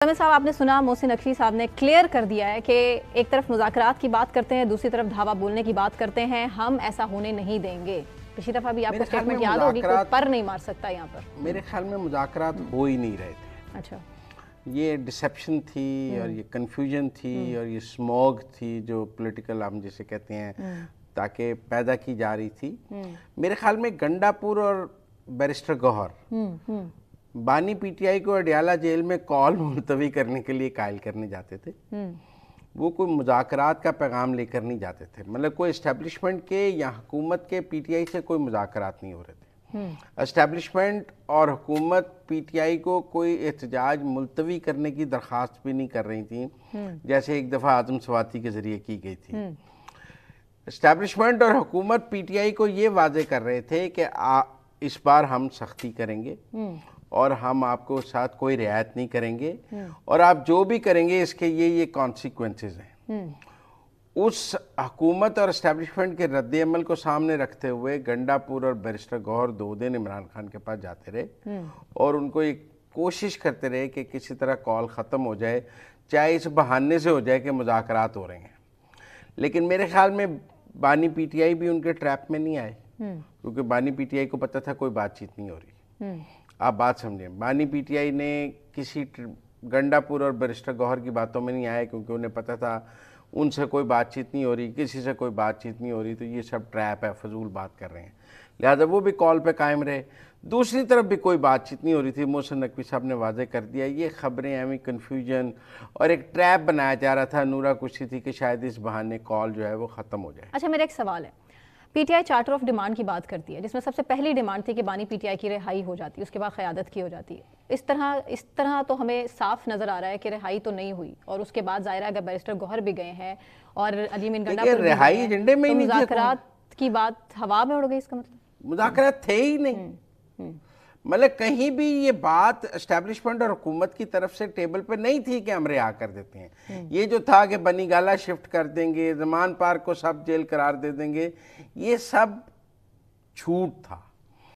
साहब, आपने सुना मोहसिन नकवी साहब ने क्लियर कर दिया है कि एक तरफ मुज़ाकरात की बात करते हैं, दूसरी तरफ धावा बोलने की बात करते हैं। हम ऐसा होने नहीं देंगे। पिछली दफ़ा भी आपको स्टेटमेंट याद होगी, कोई पर नहीं मार सकता यहाँ पर। मेरे ख्याल में मुज़ाकरात हो ही नहीं रहे थे। अच्छा, ये डिसेप्शन थी और ये कन्फ्यूजन थी और ये स्मॉग थी जो पॉलिटिकल हम जिसे कहते हैं ताकि पैदा की जा रही थी। मेरे ख्याल में गंडापुर और बैरिस्टर गौहर बानी पीटीआई को अडियाला जेल में कॉल मुलतवी करने के लिए कायल करने जाते थे। वो कोई मुज़ाकरात का पैगाम लेकर नहीं जाते थे। मतलब कोई इस्टेब्लिशमेंट के या हुकूमत के पीटीआई से कोई मुज़ाकरात नहीं हो रहे थे। इस्टेब्लिशमेंट और हुकूमत पीटीआई को कोई एहतजाज मुलतवी करने की दरख्वास्त भी नहीं कर रही थी, जैसे एक दफ़ा आज़म स्वाति के ज़रिए की गई थी। इस्टेब्लिशमेंट और हुकूमत पीटीआई को ये वाजे कर रहे थे कि इस बार हम सख्ती करेंगे और हम आपको साथ कोई रियायत नहीं करेंगे और आप जो भी करेंगे इसके ये कॉन्सिक्वेंसेस हैं। उस हुकूमत और इस्टेब्लिशमेंट के रद्द-ए-अमल को सामने रखते हुए गंडापुर और बैरिस्टर गौहर 2 दिन इमरान खान के पास जाते रहे और उनको एक कोशिश करते रहे कि किसी तरह कॉल ख़त्म हो जाए, चाहे इस बहाने से हो जाए कि मुज़ाकरात हो रहे हैं। लेकिन मेरे ख्याल में बानी पीटीआई भी उनके ट्रैप में नहीं आए, क्योंकि बानी पीटीआई को पता था कोई बातचीत नहीं हो रही। आप बात समझें, बानी पीटीआई ने किसी गंडापुर और बैरिस्टर गौहर की बातों में नहीं आए, क्योंकि उन्हें पता था उनसे कोई बातचीत नहीं हो रही, किसी से कोई बातचीत नहीं हो रही, तो ये सब ट्रैप है, फजूल बात कर रहे हैं। लिहाजा वो भी कॉल पे कायम रहे। दूसरी तरफ भी कोई बातचीत नहीं हो रही थी। मोहसिन नकवी साहब ने वाजे कर दिया, ये खबरें हमें कन्फ्यूजन और एक ट्रैप बनाया जा रहा था। नूरा खुशी थी कि शायद इस बहाने कॉल जो है वो ख़त्म हो जाए। अच्छा, मेरा एक सवाल है। पीटीआई चार्टर ऑफ डिमांड की बात करती है, जिसमें सबसे पहली डिमांड थी कि बानी पीटीआई की रिहाई हो जाती है, उसके बाद क़यादत की हो जाती है। इस तरह तो हमें साफ नज़र आ रहा है कि रिहाई तो नहीं हुई, और उसके बाद ज़ाहिर है अगर बैरिस्टर गौहर भी गए हैं और अली मीन गंडापुर रिहाई एजेंडे में ही नहीं, मुज़ाकरात की बात हवा में उड़ गई। इसका मतलब मुज़ाकरात थे ही नहीं। मतलब कहीं भी ये बात एस्टेब्लिशमेंट और हुकूमत की तरफ से टेबल पे नहीं थी कि हम रिहा कर देते हैं। ये जो था कि बनी गाला शिफ्ट कर देंगे, ज़मान पार्क को सब जेल करार दे देंगे, ये सब झूठ था।